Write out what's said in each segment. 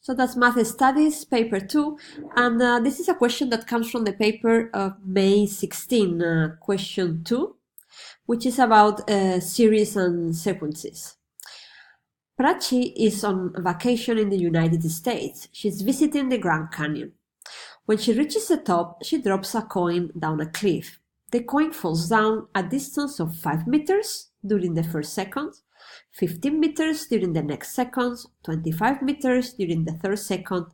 So that's Math Studies, paper 2, and this is a question that comes from the paper of May 16, question 2, which is about series and sequences. Prachi is on vacation in the United States. She's visiting the Grand Canyon. When she reaches the top, she drops a coin down a cliff. The coin falls down a distance of 5 meters during the first second, 15 meters during the next second, 25 meters during the third second,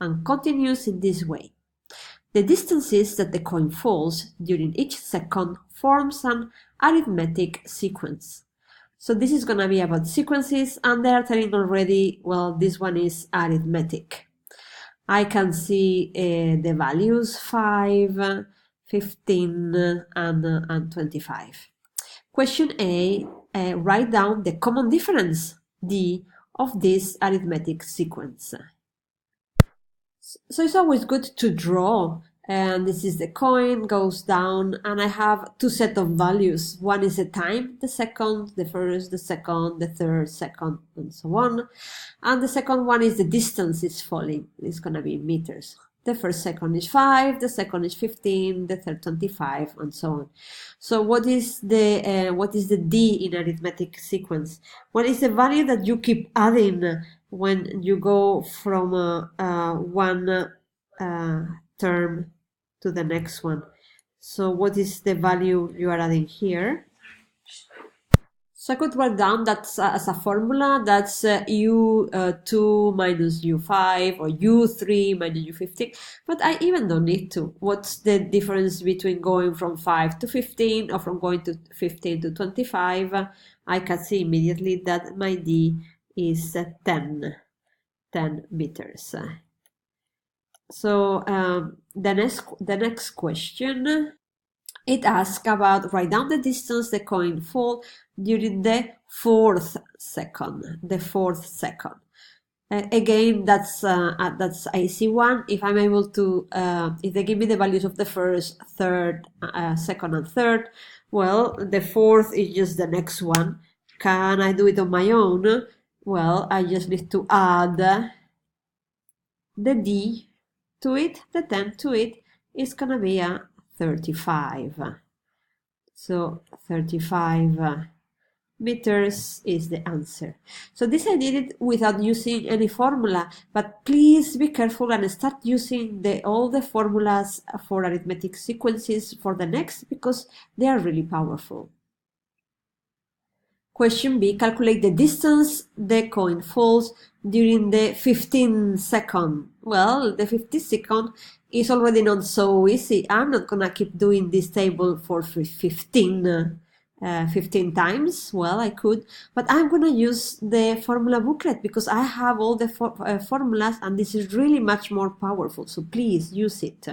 and continues in this way. The distances that the coin falls during each second forms an arithmetic sequence. So this is going to be about sequences, and they are telling already, well, this one is arithmetic. I can see the values 5, 15, and 25. Question A, write down the common difference, D, of this arithmetic sequence. So it's always good to draw, and this is the coin, goes down, and I have two sets of values. One is the time, the second, the first, the second, the third, second, and so on. And the second one is the distance is falling. It's going to be meters. The first second is 5, the second is 15, the third 25, and so on. So what is the D in arithmetic sequence? What is the value that you keep adding when you go from one term to the next one? So what is the value you are adding here? So I could write down that as a formula, that's U2 minus U5 or U3 minus U15, but I even don't need to. What's the difference between going from 5 to 15 or from going to 15 to 25? I can see immediately that my D is 10 meters. So the next question, it asks about write down the distance the coin fall during the fourth second. Again, that's easy one. If I'm able to, if they give me the values of the first, third, second, and third, well, the fourth is just the next one. Can I do it on my own? Well, I just need to add the D to it, the 10 to it. It's gonna be a 35. So 35 meters is the answer. So this I did it without using any formula, but please be careful and start using all the formulas for arithmetic sequences for the next, because they are really powerful. Question B, calculate the distance the coin falls during the 15 second. Well, the 15 second is already not so easy. I'm not gonna keep doing this table for 15 times. Well, I could, but I'm gonna use the formula booklet because I have all the formulas, and this is really much more powerful. So please use it.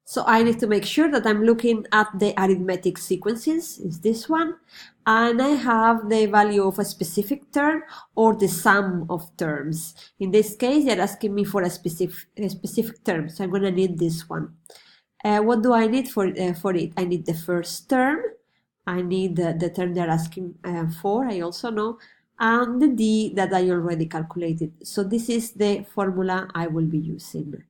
So I need to make sure that I'm looking at the arithmetic sequences, is this one, and I have the value of a specific term or the sum of terms. In this case, they're asking me for a specific term, so I'm going to need this one. What do I need for it? I need the first term, I need the term they're asking for, I also know, and the D that I already calculated. So this is the formula I will be using.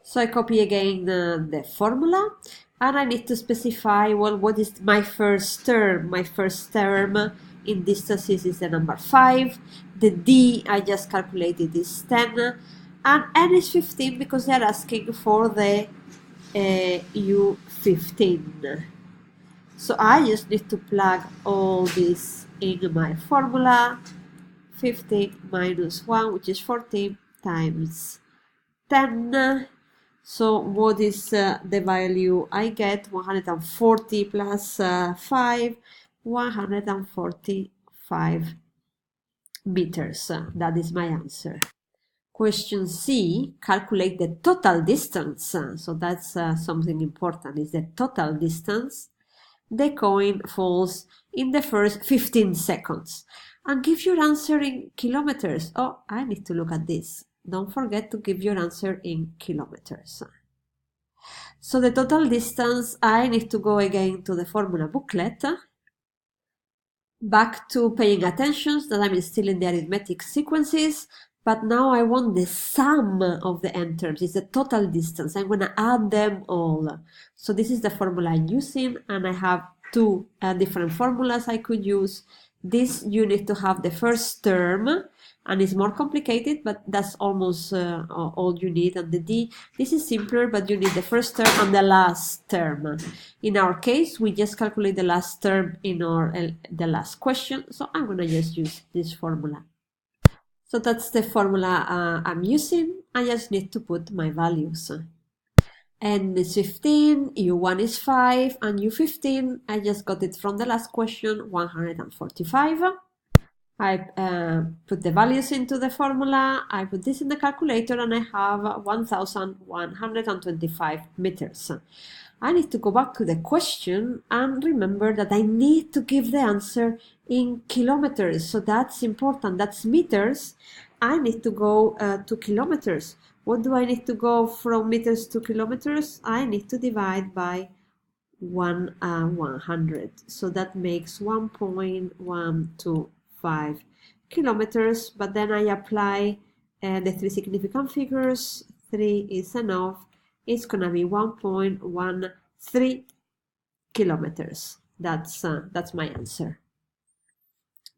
So I copy again the formula, and I need to specify, well, what is my first term? My first term in distances is the number 5. The D I just calculated is 10, and N is 15 because they're asking for the U15. So I just need to plug all this in my formula. 15 minus 1, which is 14, times 10. So what is the value I get? 140 plus 5, 145 meters. That is my answer. Question C, calculate the total distance. So that's something important, is the total distance the coin falls in the first 15 seconds. And give your answer in kilometers. Oh, I need to look at this. Don't forget to give your answer in kilometers. So the total distance, I need to go again to the formula booklet. Back to paying attention that I'm still in the arithmetic sequences. But now I want the sum of the n terms. It's the total distance. I'm going to add them all. So this is the formula I'm using, and I have two different formulas I could use. This you need to have the first term, and it's more complicated, but that's almost all you need. And the d, this is simpler, but you need the first term and the last term. In our case, we just calculate the last term in the last question, so I'm going to just use this formula. So that's the formula I'm using. I just need to put my values. N is 15, U1 is 5, and U15, I just got it from the last question, 145. I put the values into the formula, I put this in the calculator, and I have 1,125 meters. I need to go back to the question and remember that I need to give the answer in kilometers. So that's important. That's meters. I need to go to kilometers. What do I need to go from meters to kilometers? I need to divide by 100. So that makes 1.125 kilometers. But then I apply the three significant figures. 3 is enough. It's going to be 1.13 kilometers. That's my answer.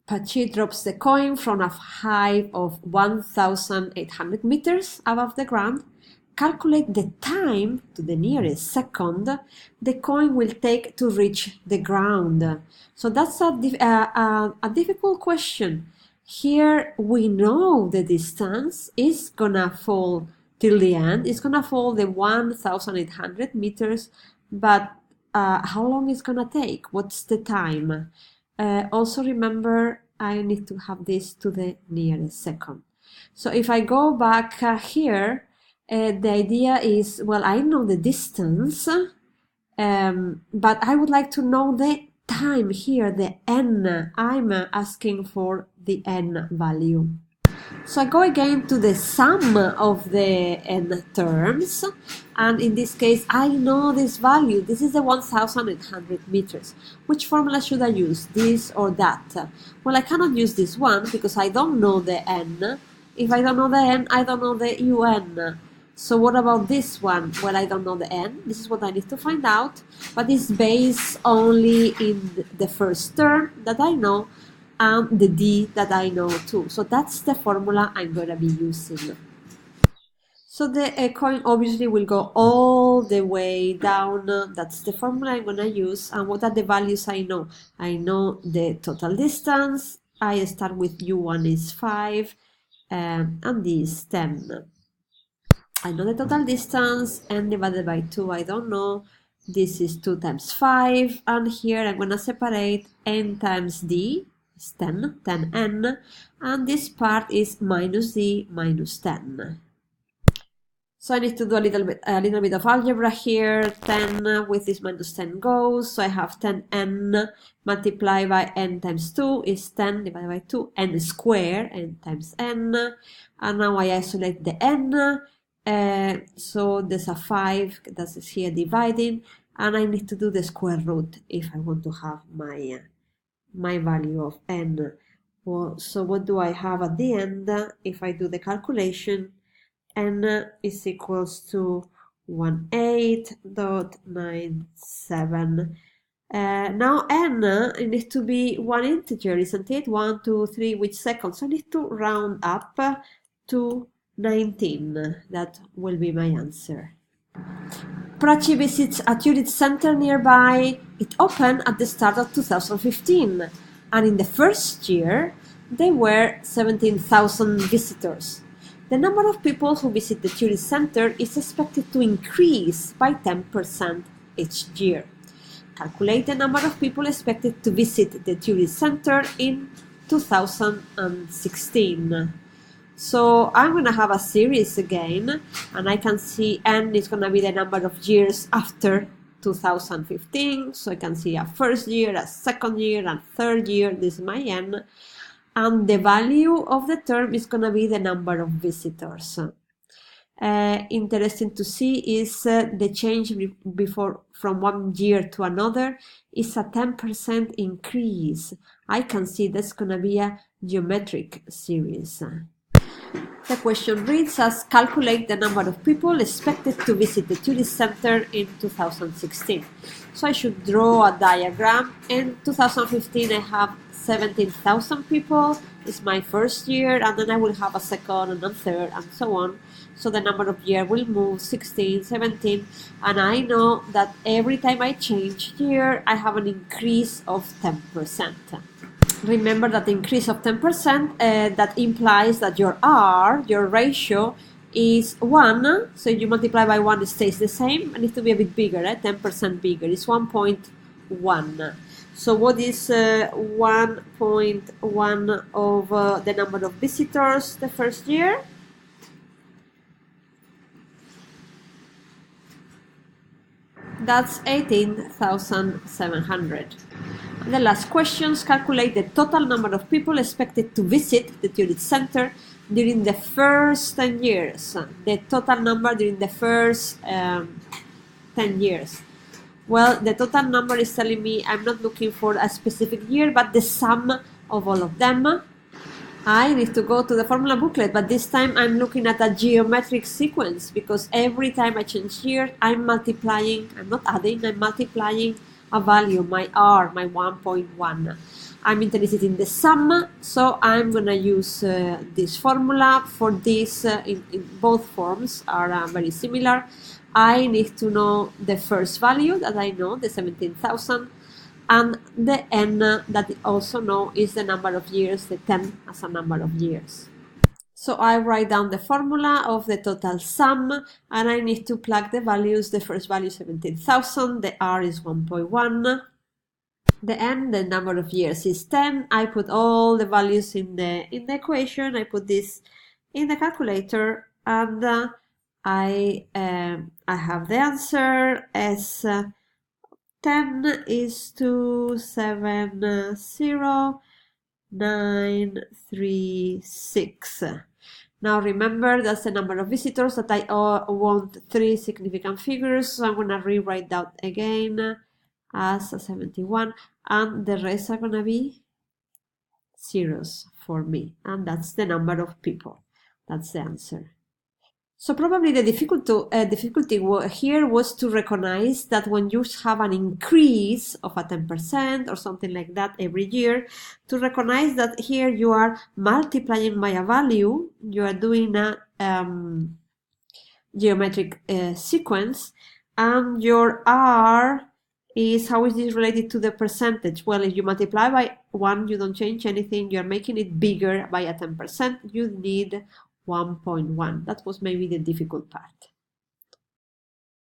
Pachi drops the coin from a height of 1,800 meters above the ground. Calculate the time to the nearest second the coin will take to reach the ground. So that's a difficult question. Here we know the distance is gonna fall till the end. It's gonna fall the 1,800 meters, but how long is gonna take? What's the time? Also remember, I need to have this to the nearest second. So if I go back here, the idea is, well, I know the distance, but I would like to know the time here, the n. I'm asking for the n value. So I go again to the sum of the n terms, and in this case I know this value. This is the 1,800 meters. Which formula should I use, this or that? Well, I cannot use this one because I don't know the n. If I don't know the n, I don't know the un. So what about this one? Well, I don't know the n. This is what I need to find out, but it's based only in the first term that I know and the d that I know too. So that's the formula I'm going to be using. So the coin obviously will go all the way down. That's the formula I'm going to use. And what are the values I know? I know the total distance. I start with U1 is 5 and D is 10. I know the total distance, n divided by 2, I don't know. This is 2 times 5, and here I'm going to separate n times d, is 10, 10n, and this part is minus d minus 10. So I need to do a little bit of algebra here. 10 with this minus 10 goes, so I have 10n multiplied by n times 2 is 10 divided by 2, n squared, n times n, and now I isolate the n. So there's a 5 that is here dividing, and I need to do the square root if I want to have my value of n. Well, so what do I have at the end? If I do the calculation, n is equals to 18.97. Now n, it needs to be one integer, isn't it? 1, 2, 3, which second? So I need to round up to 19. That will be my answer. Prachi visits a tourist center nearby. It opened at the start of 2015, and in the first year there were 17,000 visitors. The number of people who visit the tourist center is expected to increase by 10% each year. Calculate the number of people expected to visit the tourist center in 2016. So I'm going to have a series again, and I can see n is going to be the number of years after 2015. So I can see a first year, a second year, and third year. This is my n. And the value of the term is going to be the number of visitors. Interesting to see is the change before from one year to another is a 10% increase. I can see that's going to be a geometric series. The question reads as calculate the number of people expected to visit the tourist center in 2016. So I should draw a diagram. In 2015 I have 17,000 people. It's my first year, and then I will have a second and a third and so on. So the number of year will move 16, 17, and I know that every time I change year I have an increase of 10%. Remember that the increase of 10% that implies that your R, your ratio, is 1. So you multiply by 1, it stays the same. It needs to be a bit bigger, 10% bigger. It's 1.1. So what is 1.1 over the number of visitors the first year? That's 18,700. The last questions calculate the total number of people expected to visit the tourist center during the first 10 years. The total number during the first 10 years. Well, the total number is telling me I'm not looking for a specific year, but the sum of all of them. I need to go to the formula booklet, but this time I'm looking at a geometric sequence, because every time I change year, I'm multiplying, I'm not adding, I'm multiplying a value, my R, my 1.1. I'm interested in the sum, so I'm going to use this formula for this. In both forms are very similar. I need to know the first value that I know, the 17,000, and the n that I also know is the number of years, the 10 as a number of years. So I write down the formula of the total sum, and I need to plug the values. The first value is 17,000, the R is 1.1, the n, the number of years, is 10. I put all the values in the equation. I put this in the calculator, and I have the answer as 10 is to 70936. Now remember, that's the number of visitors that I want 3 significant figures, so I'm going to rewrite that again as a 71, and the rest are going to be zeros for me, and that's the number of people. That's the answer. So probably the difficulty here was to recognize that when you have an increase of a 10% or something like that every year, to recognize that here you are multiplying by a value, you are doing a geometric sequence, and your R is, how is this related to the percentage? Well, if you multiply by 1, you don't change anything, you're making it bigger by a 10%, you need 1.1. That was maybe the difficult part.